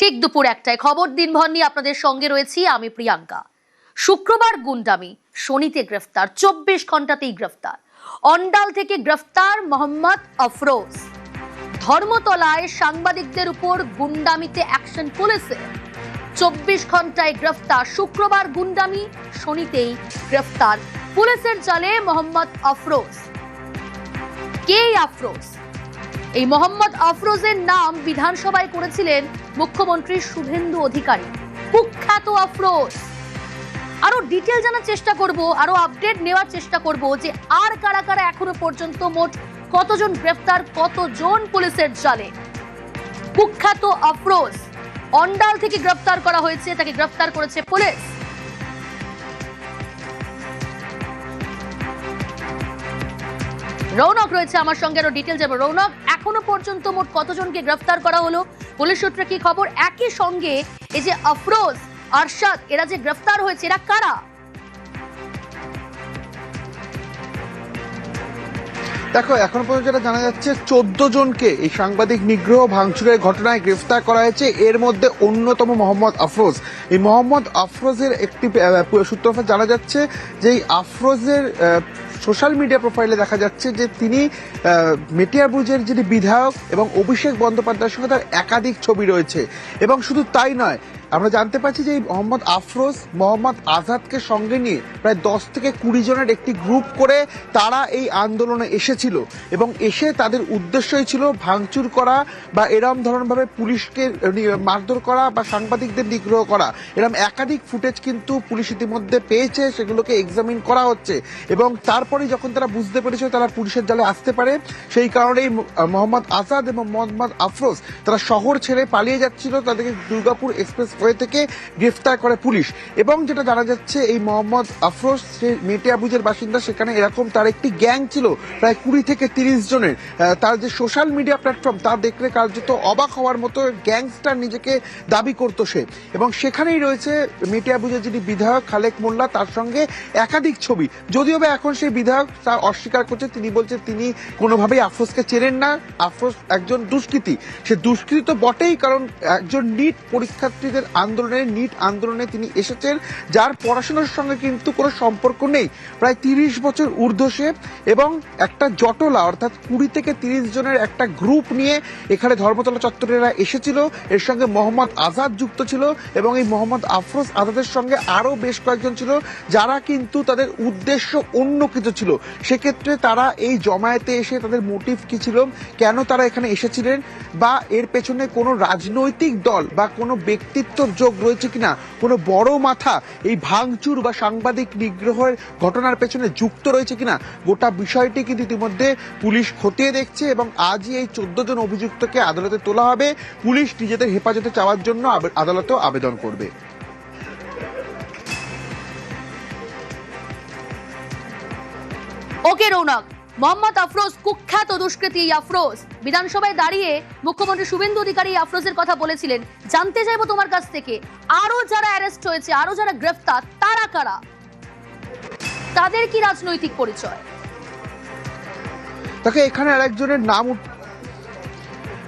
ঠিক দুপুর 1টায় খবর দিনভর নিয়ে আপনাদের সঙ্গে রয়েছি আমি প্রিয়াঙ্কা। শুক্রবার গুন্ডামি, শনিতে গ্রেফতার, 24 ঘন্টাতেই গ্রেফতার। অন্ডাল থেকে গ্রেফতার মোহাম্মদ আফরোজ। ধর্মতলায় সাংবাদিকদের উপর গুন্ডামিতে অ্যাকশন পুলিশের। 24 ঘন্টায় গ্রেফতার। শুক্রবার গুন্ডামি, শনিতেই গ্রেফতার। পুলিশের জালে মোহাম্মদ আফরোজ। কে আফরোজ? এই মোহাম্মদ আফরোজের নাম বিধানসভায় করেছিলেন মুখ্যমন্ত্রী শুভেন্দু অধিকারী। কুখ্যাত আফরোজ। আরো ডিটেল জানার চেষ্টা করব, আরো আপডেট নেওয়ার চেষ্টা করব যে আর কারা কারা এখনো পর্যন্ত মোট কতজন গ্রেফতার, কতজন পুলিশের জালে। কুখ্যাত আফরোজ অন্ডাল থেকে গ্রেফতার করা হয়েছে, তাকে গ্রেফতার করেছে পুলিশ। রৌনক রয়েছে আমার সঙ্গে, আরো ডিটেল যাবো। রৌনক, এখনো পর্যন্ত মোট কতজনকে গ্রেফতার করা হলো, পুলিশ সূত্রে কি খবর? একই সঙ্গে এই যে আফরোজ, আরশাদ, এরা যে গ্রেফতার হয়েছে, এরা কারা? দেখো, এখন পর্যন্ত যেটা জানা যাচ্ছে 14 জনকে এই সাংবাদিক নিগ্রহ ভাঙচুরের ঘটনায় গ্রেফতার করা হয়েছে। এর মধ্যে অন্যতম মোহাম্মদ আফরোজ। এই মোহাম্মদ আফরোজের একটি সূত্র জানা যাচ্ছে যে এই আফরোজের সোশ্যাল মিডিয়া প্রোফাইলে দেখা যাচ্ছে যে তিনি মেটিয়াবুরুজের যিনি বিধায়ক এবং অভিষেক বন্দ্যোপাধ্যায়ের সঙ্গে তার একাধিক ছবি রয়েছে। এবং শুধু তাই নয়, আমরা জানতে পারছি যে এই মোহাম্মদ আফরোজ মোহাম্মদ আজাদকে সঙ্গে নিয়ে প্রায় 10 থেকে 20 জনের একটি গ্রুপ করে তারা এই আন্দোলনে এসেছিল এবং এসে তাদের উদ্দেশ্যই ছিল ভাঙচুর করা বা এরম ধরনভাবে পুলিশকে মারধর করা বা সাংবাদিকদের নিগ্রহ করা। এরম একাধিক ফুটেজ কিন্তু পুলিশ ইতিমধ্যে পেয়েছে, সেগুলোকে এক্সামিন করা হচ্ছে। এবং তারপরে যখন তারা বুঝতে পেরেছে তারা পুলিশের জালে আসতে পারে, সেই কারণেই মোহাম্মদ আজাদ এবং মোহাম্মদ আফরোজ তারা শহর ছেড়ে পালিয়ে যাচ্ছিল। তাদেরকে দুর্গাপুর এক্সপ্রেস থেকে গ্রেফতার করে পুলিশ। এবং যেটা জানা যাচ্ছে এই মোহাম্মদ আফরোজ সে মেটিয়াবুরুজের বাসিন্দা, সেখানে এরকম তার একটি গ্যাং ছিল প্রায় 20 থেকে 30 জনের। তার যে সোশ্যাল মিডিয়া প্ল্যাটফর্ম তা দেখলে কার্যত অবাক হওয়ার মতো গ্যাংস্টার নিজেকে দাবি করতো সে। এবং সেখানেই রয়েছে মেটিয়াবুরুজের যিনি বিধায়ক খালেক মোল্লা, তার সঙ্গে একাধিক ছবি। যদিও বা এখন সেই বিধায়ক তার অস্বীকার করছে, তিনি বলছে তিনি কোনোভাবেই আফরোজকে চেনেন না। আফরোজ একজন দুষ্কৃতী। সে দুষ্কৃতী তো বটেই, কারণ একজন নিট পরীক্ষার্থীদের নিট আন্দোলনে তিনি এসেছেন, যার পড়াশোনার সঙ্গে কিন্তু কোনো সম্পর্ক নেই। প্রায় 30 বছর ঊর্ধ্ব সে। এবং একটা জটলা অর্থাৎ 20 থেকে 30 জনের একটা গ্রুপ নিয়ে এখানে ধর্মতলা চত্বরেরা এসেছিল। এর সঙ্গে মোহাম্মদ আজাদ যুক্ত ছিল এবং এই মোহাম্মদ আফরোজ আজাদের সঙ্গে আরো বেশ কয়েকজন ছিল, যারা কিন্তু তাদের উদ্দেশ্য অন্য কিছু ছিল। সেক্ষেত্রে তারা এই জমায়েতে এসে তাদের মোটিভ কি ছিল, কেন তারা এখানে এসেছিলেন, বা এর পেছনে কোনো রাজনৈতিক দল বা কোনো ব্যক্তিত্ব যোগ রয়েছে কিনা, কোনো বড় মাথা এই ভাঙচুর বা সাংবাদিক নিগ্রহের ঘটনার পেছনে যুক্ত রয়েছে কিনা, গোটা বিষয়টি কিন্তু ইতিমধ্যে পুলিশ খতিয়ে দেখছে। এবং আজই এই 14 জন অভিযুক্তকে আদালতে তোলা হবে। পুলিশ নিজেদের হেফাজতে চাওয়ার জন্য আদালতেও আবেদন করবে। ওকে রৌনক, মোহাম্মদ আফরোজ কুখ্যাত দুষ্কৃতী। আফরোজ বিধানসভায় দাঁড়িয়ে মুখ্যমন্ত্রী শুভেন্দু অধিকারী আফরোজের কথা বলেছিলেন। জানতে চাইবো তোমার কাছ থেকে, আরো যারা অ্যারেস্ট হয়েছে, আরো যারা গ্রেফতার, তারা কারা? তাদের কি রাজনৈতিক পরিচয়? তাকে এখানে আরেকজনের নাম,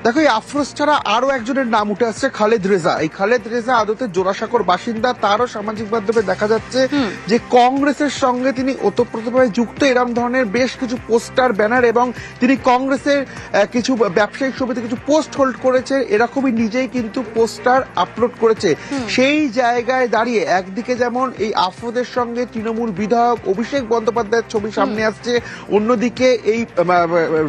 দেখো এই আফরোজ ছাড়া আরো একজনের নাম উঠে আসছে, খালেদ রেজা। এই খালেদ রেজা আদতে জোড়াসাঁকোর বাসিন্দা। তারও সামাজিক মাধ্যমে দেখা যাচ্ছে যে কংগ্রেসের সঙ্গে তিনি ওতপ্রোতভাবে যুক্ত। এরকম ধরনের বেশ কিছু পোস্টার, ব্যানার এবং তিনি কংগ্রেসের কিছু ব্যবসায়িক সমিতি কিছু পোস্ট হোল্ড করেছে, এরকমই নিজেই কিন্তু পোস্টার আপলোড করেছে। সেই জায়গায় দাঁড়িয়ে একদিকে যেমন এই আফরোজের সঙ্গে তৃণমূল বিধায়ক অভিষেক বন্দ্যোপাধ্যায়ের ছবি সামনে আসছে, অন্যদিকে এই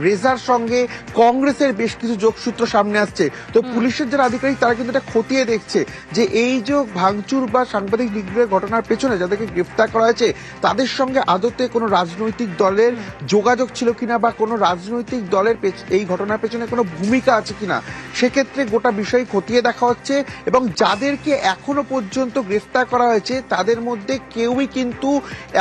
রেজার সঙ্গে কংগ্রেসের বেশ কিছু যোগসূত্র সামনে আসছে। তো পুলিশের যারা আধিকারিক তারা কিন্তু এটা খতিয়ে দেখছে যে এই যে ভাঙচুর বা সাংবাদিক নিগ্রহের ঘটনার পেছনে যাদেরকে গ্রেফতার করা হয়েছে তাদের সঙ্গে আদতে কোনো রাজনৈতিক দলের যোগাযোগ ছিল কিনা বা কোনো রাজনৈতিক দলের এই ঘটনার পেছনে কোনো ভূমিকা আছে কিনা। সেক্ষেত্রে গোটা বিষয় খতিয়ে দেখা হচ্ছে। এবং যাদেরকে এখনো পর্যন্ত গ্রেফতার করা হয়েছে তাদের মধ্যে কেউই কিন্তু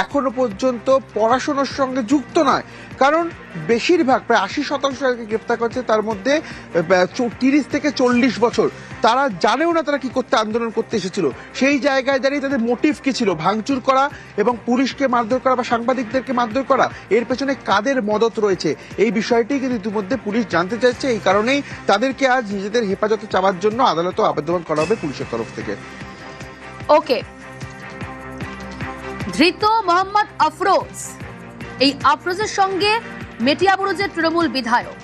এখনো পর্যন্ত পড়াশোনার সঙ্গে যুক্ত নয়। কারণ বেশিরভাগ প্রায় 80% যাদেরকে গ্রেফতার করছে তার মধ্যে 30 থেকে 40 বছর। তারা জানেও না তারা কি করতে আন্দোলন করতে এসেছিল। সেই জায়গায় দাঁড়িয়ে তাদের মোটিভ কি ছিল, ভাঙচুর করা এবং পুলিশকে মারধর করা বা সাংবাদিকদেরকে মারধর করা, এর পেছনে কাদের মদত রয়েছে এই বিষয়টি কিন্তু ইতিমধ্যে পুলিশ জানতে চাইছে। এই কারণেই তাদেরকে আজ নিজেদের হেফাজতে চাওয়ার জন্য আদালতে আবেদন করা হবে পুলিশের তরফ থেকে। ওকে, ধৃত মোহাম্মদ আফরোজ, এই আফরোজের সঙ্গে মেটিয়াবুরুজের তৃণমূল বিধায়ক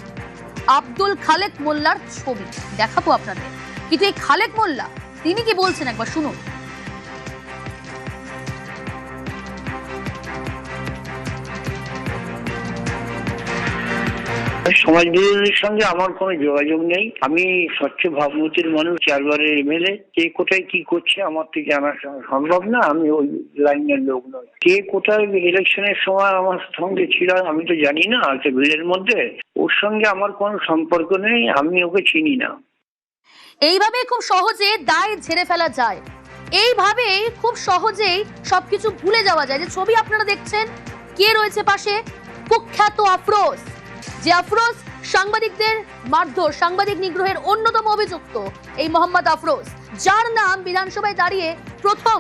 আব্দুল খালেক মোল্লার ছবি দেখাবো আপনাদের। কিন্তু এই খালেক মোল্লা তিনি কি বলছেন একবার শুনুন। সমাজ বিরোধীদের সঙ্গে আমার কোনো যোগাযোগ নেই। আমি স্বচ্ছ ভাবমূর্তির মানুষ, 4 বারের এমএলএ। কে কোথায় কি করছে আমার তো জানা সম্ভব না, আমি ওই লাইনের লোক নই। কে কোথায় ইলেকশনের সময় আমার সঙ্গে ছিল আমি তো জানি না, একটা ভিড়ের মধ্যে। ওর সঙ্গে আমার কোনো সম্পর্ক নেই, আমি ওকে চিনি না। এইভাবে খুব সহজে দায় ঝেড়ে ফেলা যায়, এইভাবেই খুব সহজেই সবকিছু ভুলে যাওয়া যায়। যে ছবি আপনারা দেখছেন, কে রয়েছে পাশে? কুখ্যাত আফরোজ, যে আফরোজ সাংবাদিকদের মারধর, সাংবাদিক নিগ্রহের অন্যতম অভিযুক্ত এই মোহাম্মদ আফরোজ, যার নাম বিধানসভায় দাঁড়িয়ে প্রথম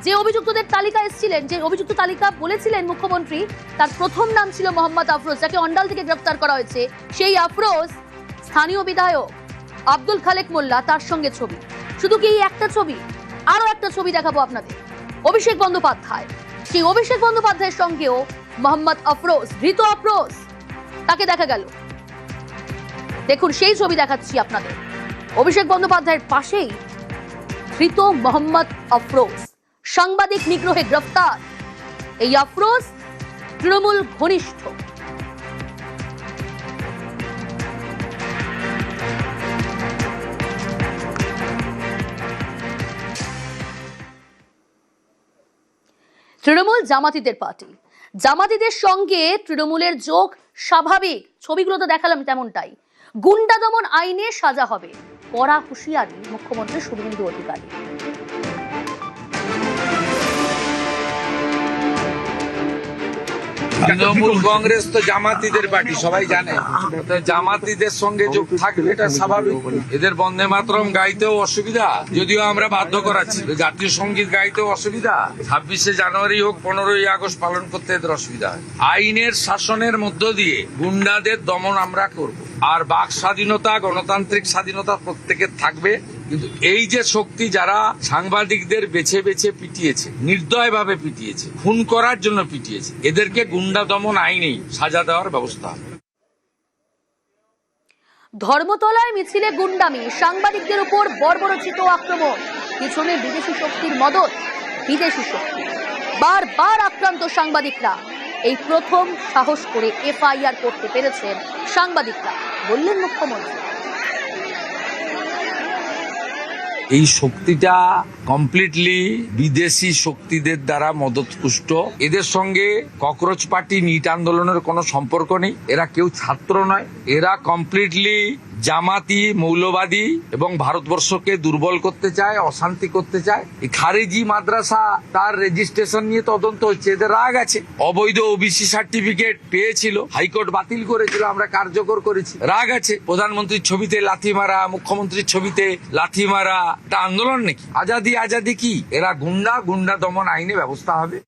যে অভিযুক্তদের তালিকা এসেছিলেন, যে অভিযুক্ত তালিকা বলেছিলেন মুখ্যমন্ত্রী, তার প্রথম নাম ছিল মোহাম্মদ আফরোজ, যাকে অন্ডাল থেকে গ্রেফতার করা হয়েছে। সেই আফরোজ স্থানীয় বিধায়ক আব্দুল খালেক মোল্লা, তার সঙ্গে ছবি। শুধু কি এই একটা ছবি, আরো একটা ছবি দেখাবো আপনাদের। অভিষেক বন্দ্যোপাধ্যায়, সেই অভিষেক বন্দ্যোপাধ্যায়ের সঙ্গেও মোহাম্মদ আফরোজ, ধৃত আফরোজ, তাকে দেখা গেল। দেখুন সেই ছবি দেখাচ্ছি আপনাদের। অভিষেক বন্দ্যোপাধ্যায়ের পাশেই ধৃত মোহাম্মদ আফরোজ, সাংবাদিক নিগ্রহে গ্রেফতার। এই আফরোজ তৃণমূল ঘনিষ্ঠ। তৃণমূল জামাতিদের পার্টি, জামাতিদের সঙ্গে তৃণমূলের যোগ স্বাভাবিক, ছবিগুলো তো দেখালাম তেমনটাই। গুন্ডা দমন আইনে সাজা হবে, কড়া হুঁশিয়ারি মুখ্যমন্ত্রী শুভেন্দু অধিকারী। তৃণমূল কংগ্রেস তো জামাতিদের পার্টি, সবাই জানে। জামাতিদের সঙ্গে যোগ থাকবে, এটা স্বাভাবিক। এদের বন্দে মাতরম গাইতেও অসুবিধা, যদিও আমরা বাধ্য করাচ্ছি। জাতীয় সঙ্গীত গাইতেও অসুবিধা। 26শে জানুয়ারি হোক 15ই আগস্ট পালন করতে এদের অসুবিধা হয়। আইনের শাসনের মধ্য দিয়ে গুন্ডাদের দমন আমরা করব। আর বাক স্বাধীনতা, গণতান্ত্রিক স্বাধীনতা প্রত্যেকের থাকবে। কিন্তু এই যে শক্তি যারা সাংবাদিকদের বেছে বেছে পিটিয়েছে, নির্দয়ভাবে পিটিয়েছে, খুন করার জন্য পিটিয়েছে, এদেরকে গুন্ডা দমন আইনেই সাজা দেওয়ার ব্যবস্থা হবে। ধর্মতলায় মিছিলে গুন্ডামি, সাংবাদিকদের উপর বর্বরচিত আক্রমণ, পিছনে বিদেশি শক্তির মদত। বিদেশি শক্তি, বারবার আক্রান্ত সাংবাদিকরা। এই প্রথম সাহস করে এফআইআর করতে পেরেছেন সাংবাদিকরা, বললেন মুখ্যমন্ত্রী। এই শক্তিটা কমপ্লিটলি বিদেশি শক্তিদের দ্বারা মদতপুষ্ট। এদের সঙ্গে ককরোচ পার্টি, নিট আন্দোলনের কোনো সম্পর্ক নেই। এরা কেউ ছাত্র নয়, এরা কমপ্লিটলি জামাতি, মৌলবাদী এবং ভারতবর্ষকে দুর্বল করতে চায়, অশান্তি করতে চায়। এই খারিজি মাদ্রাসা, তার রেজিস্ট্রেশন নিয়ে তদন্ত হচ্ছে, এদের রাগ আছে। অবৈধ ওবিসি সার্টিফিকেট পেয়েছিল, হাইকোর্ট বাতিল করেছিল, আমরা কার্যকর করেছি, রাগ আছে। প্রধানমন্ত্রীর ছবিতে লাথি মারা, মুখ্যমন্ত্রীর ছবিতে লাথি মারা, এটা আন্দোলন নাকি? আজাদি আজাদি কি? এরা গুন্ডা, গুন্ডা দমন আইনে ব্যবস্থা হবে।